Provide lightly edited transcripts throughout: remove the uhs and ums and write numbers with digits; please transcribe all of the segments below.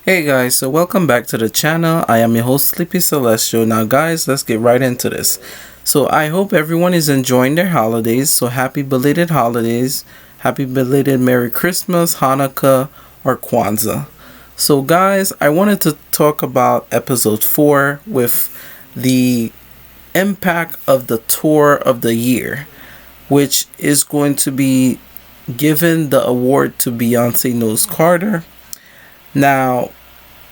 Hey guys, so welcome back to the channel. I am your host Sleepy Celestial. Now guys, let's get right into this. So I hope everyone is enjoying their holidays. So happy belated holidays. Happy belated Merry Christmas, Hanukkah, or Kwanzaa. So guys, I wanted to talk about episode 4 with the impact of the tour of the year, which is going to be given the award to Beyonce Knows Carter. Now,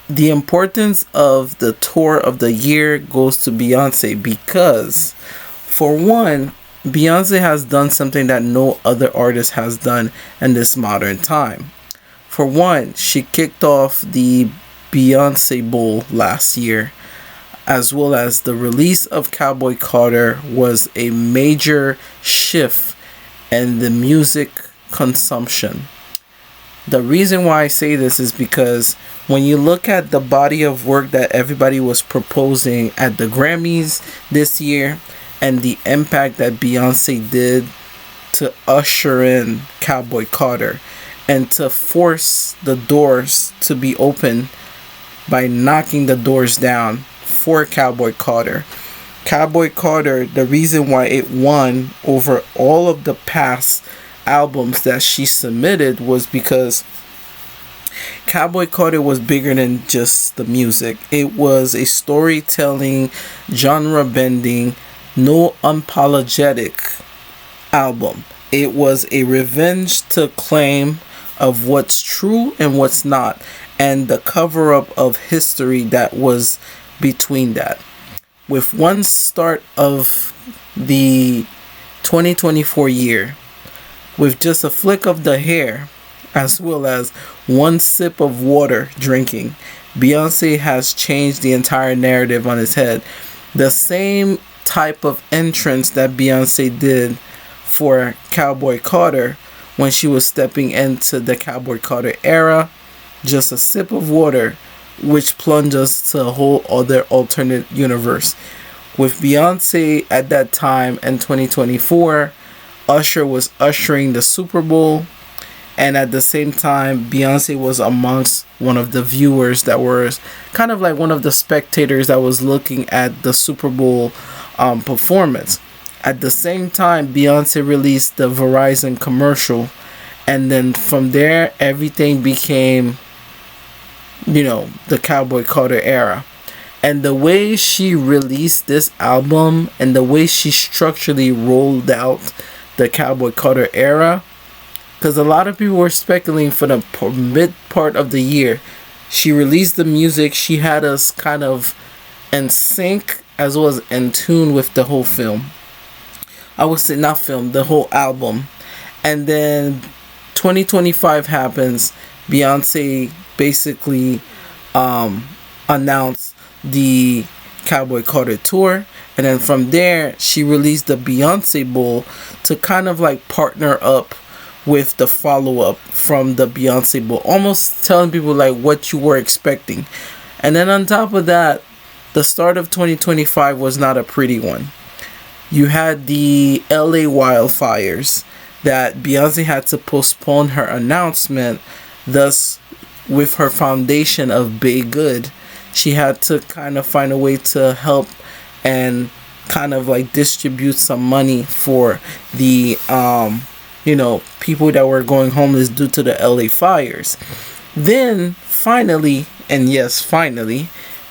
the importance of the tour of the year goes to Beyonce because, for one, Beyonce has done something that no other artist has done in this modern time. For one, she kicked off the Beyonce Bowl last year, as well as the release of Cowboy Carter was a major shift in the music consumption. The reason why I say this is because when you look at the body of work that everybody was proposing at the Grammys this year and the impact that Beyonce did to usher in Cowboy Carter and to force the doors to be open by knocking the doors down for Cowboy Carter. Cowboy Carter, the reason why it won over all of the past albums that she submitted was because Cowboy Carter was bigger than just the music. It was a storytelling, genre bending, no unapologetic album. It was a revenge to claim of what's true and what's not, and the cover up of history that was between that. With one start of the 2024 year, with just a flick of the hair, as well as one sip of water drinking, Beyonce has changed the entire narrative on its head. The same type of entrance that Beyonce did for Cowboy Carter when she was stepping into the Cowboy Carter era, just a sip of water, which plunged us to a whole other alternate universe. With Beyonce at that time in 2024, Usher was ushering the Super Bowl, and at the same time, Beyonce was amongst one of the viewers that were kind of like one of the spectators that was looking at the Super Bowl performance. At the same time, Beyonce released the Verizon commercial, and then from there, everything became, the Cowboy Carter era. And the way she released this album and the way she structurally rolled out the Cowboy Carter era, because a lot of people were speculating for the mid part of the year. She released the music, she had us kind of in sync as well as in tune with the whole film. I would say not film, the whole album. And then 2025 happens. Beyonce basically announced the Cowboy Carter tour, and then from there she released the Beyonce Bowl to kind of like partner up with the follow-up from the Beyonce Bowl, almost telling people like what you were expecting. And then on top of that, the start of 2025 was not a pretty one. You had the LA wildfires that Beyonce had to postpone her announcement. Thus, with her foundation of Bay Good, she had to kind of find a way to help and kind of like distribute some money for the people that were going homeless due to the LA fires. Then finally,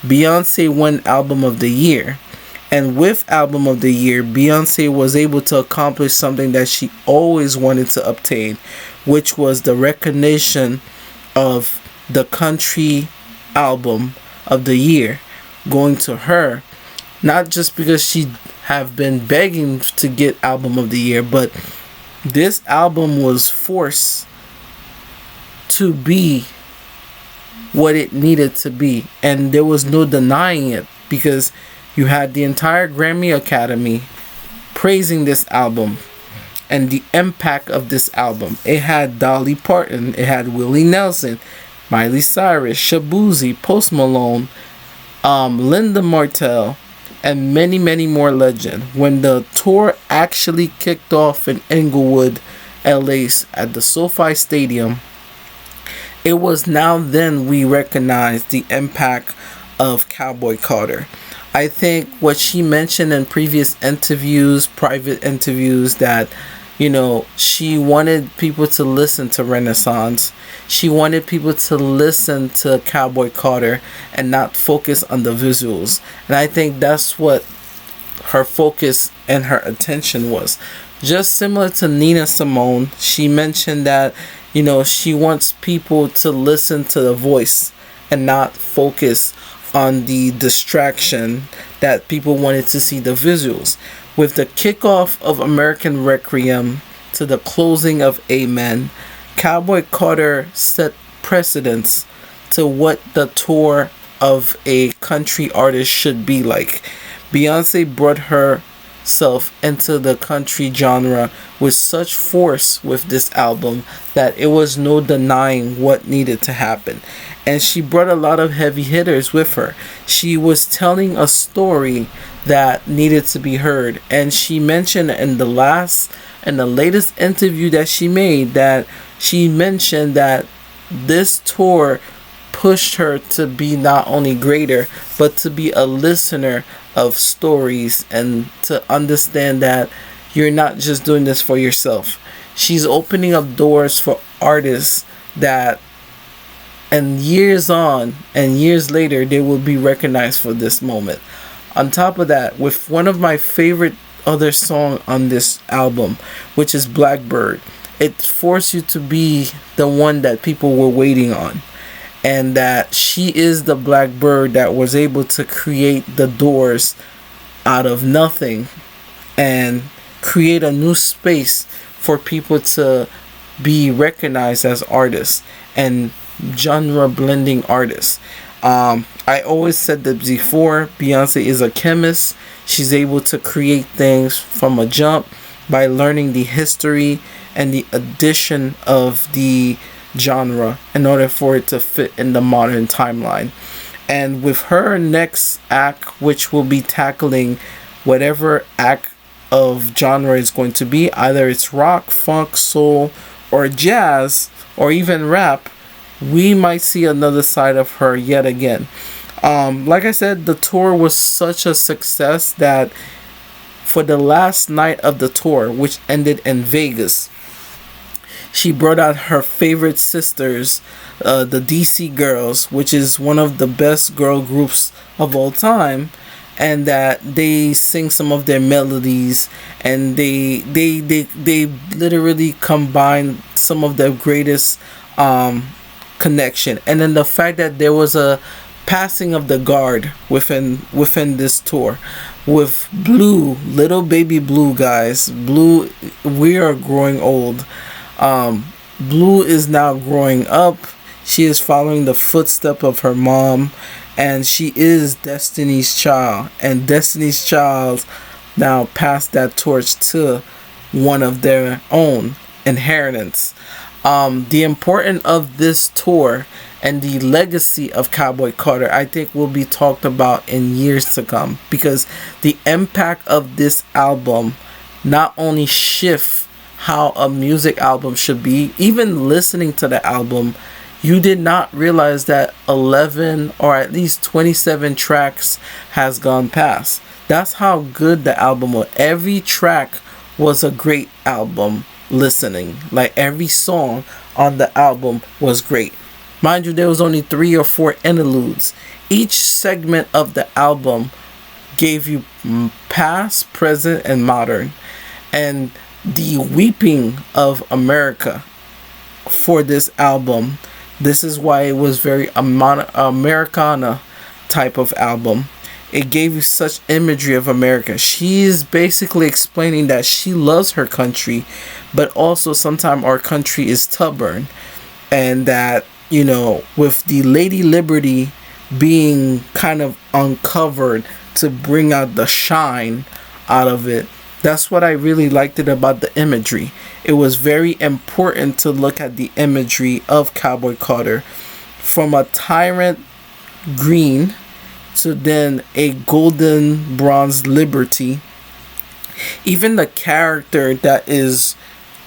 Beyonce won Album of the Year. And with Album of the Year, Beyonce was able to accomplish something that she always wanted to obtain, which was the recognition of the country album of the year going to her. Not just because she have been begging to get Album of the Year, but this album was forced to be what it needed to be, and there was no denying it, because you had the entire Grammy Academy praising this album and the impact of this album. It had Dolly Parton, it had Willie Nelson, Miley Cyrus, Shabuzi, Post Malone, Linda Martell, and many, many more legends. When the tour actually kicked off in Inglewood, LA, at the SoFi Stadium, it was now then we recognized the impact of Cowboy Carter. I think what she mentioned in previous interviews, private interviews, that she wanted people to listen to Renaissance. She wanted people to listen to Cowboy Carter and not focus on the visuals. And I think that's what her focus and her attention was. Just similar to Nina Simone, she mentioned that, she wants people to listen to the voice and not focus on the distraction that people wanted to see the visuals. With the kickoff of American Requiem to the closing of Amen, Cowboy Carter set precedence to what the tour of a country artist should be like. Beyonce brought herself into the country genre with such force with this album that it was no denying what needed to happen. And she brought a lot of heavy hitters with her. She was telling a story that needed to be heard. And she mentioned in the latest interview that she made, that she mentioned that this tour pushed her to be not only greater, but to be a listener of stories and to understand that you're not just doing this for yourself. She's opening up doors for artists that, and years on and years later, they will be recognized for this moment. On top of that, with one of my favorite other song on this album, which is Blackbird, it forced you to be the one that people were waiting on. And that she is the blackbird that was able to create the doors out of nothing and create a new space for people to be recognized as artists and genre blending artists. I always said that before, Beyonce is a chemist. She's able to create things from a jump by learning the history and the addition of the genre in order for it to fit in the modern timeline. And with her next act, which will be tackling whatever act of genre is going to be, either it's rock, funk, soul, or jazz, or even rap, we might see another side of her yet again. Like I said, the tour was such a success that for the last night of the tour, which ended in Vegas, she brought out her favorite sisters, the DC Girls, which is one of the best girl groups of all time, and that they sing some of their melodies, and they literally combine some of their greatest connection. And then the fact that there was a passing of the guard within this tour with Blue, little baby Blue, guys. Blue, we are growing old. Blue is now growing up. She is following the footstep of her mom, and she is Destiny's Child. And Destiny's Child now passed that torch to one of their own inheritance. The importance of this tour and the legacy of Cowboy Carter, I think, will be talked about in years to come, because the impact of this album not only shifts how a music album should be. Even listening to the album, you did not realize that 11 or at least 27 tracks has gone past. That's how good the album was. Every track was a great album listening. Like, every song on the album was great. Mind you, there was only 3 or 4 interludes. Each segment of the album gave you past, present, and modern. And the weeping of America for this album, this is why it was very Americana type of album. It gave you such imagery of America. She is basically explaining that she loves her country, but also sometimes our country is stubborn, and that, with the Lady Liberty being kind of uncovered to bring out the shine out of it. That's what I really liked it about the imagery. It was very important to look at the imagery of Cowboy Carter, from a tyrant green to then a golden bronze liberty. Even the character that is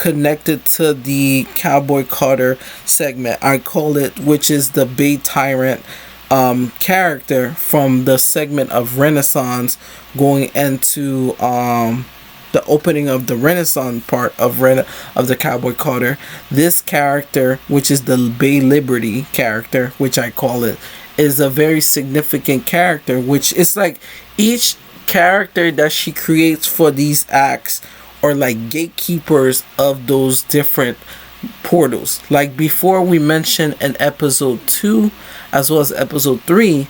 connected to the Cowboy Carter segment. I call it, which is the Bay Tyrant character from the segment of Renaissance, going into the opening of the Renaissance part of the Cowboy Carter. This character, which is the Bay Liberty character, which I call it, is a very significant character, which is like each character that she creates for these acts are like gatekeepers of those different portals. Like before, we mentioned in episode 2 as well as episode 3,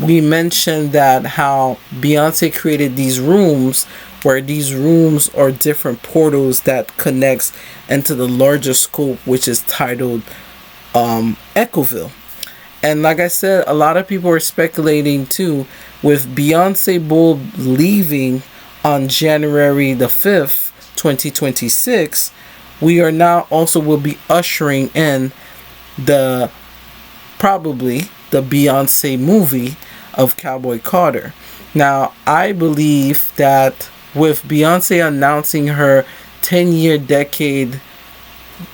we mentioned that how Beyonce created these rooms, where these rooms are different portals that connects into the larger scope, which is titled Eccoville. And like I said, a lot of people are speculating too, with Beyonce Bull leaving on January the 5th, 2026, we are now also will be ushering in probably the Beyonce movie of Cowboy Carter. Now, I believe that with Beyonce announcing her 10-year decade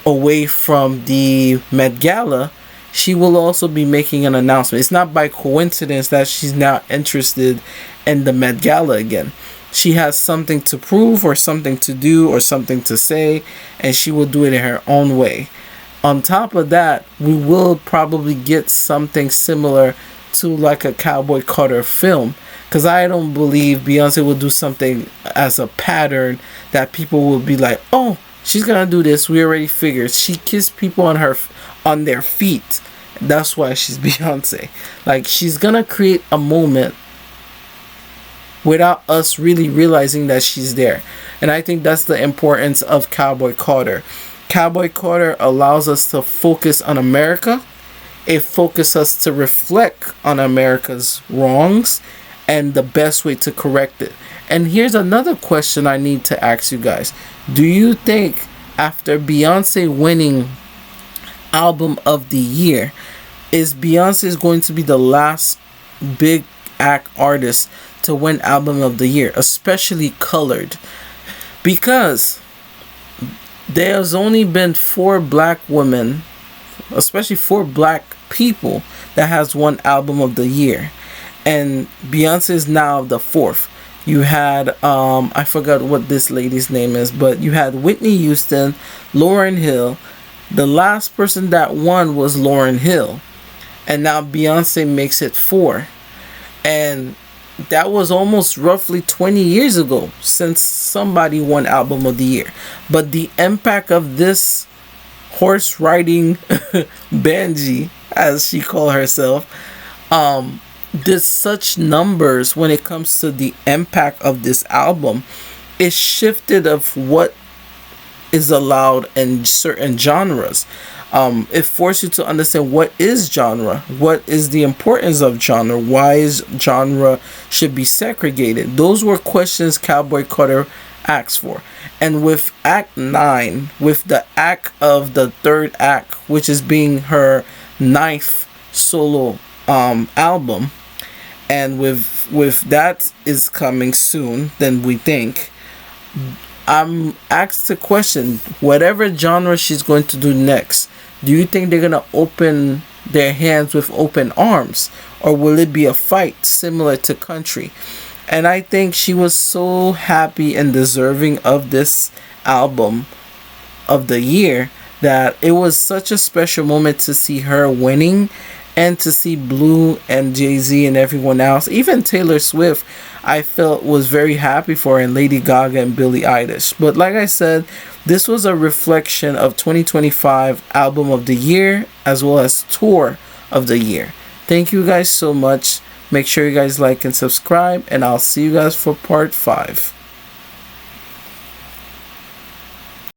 away from the Met Gala, she will also be making an announcement. It's not by coincidence that she's now interested in the Met Gala again. She has something to prove, or something to do, or something to say, and she will do it in her own way. On top of that, we will probably get something similar to like a Cowboy Carter film, because I don't believe Beyonce will do something as a pattern that people will be like, oh, she's gonna do this, we already figured. She kissed people on their feet. That's why she's Beyonce. Like, she's gonna create a moment without us really realizing that she's there. And I think that's the importance of Cowboy Carter. Cowboy Carter allows us to focus on America. It focuses us to reflect on America's wrongs and the best way to correct it. And here's another question I need to ask you guys. Do you think after Beyonce winning Album of the Year, is Beyonce going to be the last big act artist to win Album of the Year, especially colored? Because there's only been 4 black women, especially 4 black people, that has won Album of the Year, and Beyonce is now the 4th. You had I forgot what this lady's name is, but you had Whitney Houston, Lauryn Hill. The last person that won was Lauryn Hill, and now Beyonce makes it 4. And that was almost roughly 20 years ago since somebody won Album of the Year. But the impact of this horse riding Benji, as she called herself, did such numbers when it comes to the impact of this album. It shifted of what is allowed in certain genres. It forced you to understand what is genre, what is the importance of genre, why is genre should be segregated. Those were questions Cowboy Carter asked for. And with Act 9, with the act of the 3rd act, which is being her 9th solo album, and with that is coming soon, then we think, I'm asked the question, whatever genre she's going to do next, do you think they're going to open their hands with open arms? Or will it be a fight similar to country? And I think she was so happy and deserving of this album of the year that it was such a special moment to see her winning, and to see Blue and Jay-Z and everyone else, even Taylor Swift, I felt was very happy for her, and Lady Gaga and Billie Eilish. But like I said, this was a reflection of 2025 Album of the Year as well as Tour of the Year. Thank you guys so much. Make sure you guys like and subscribe, and I'll see you guys for part 5.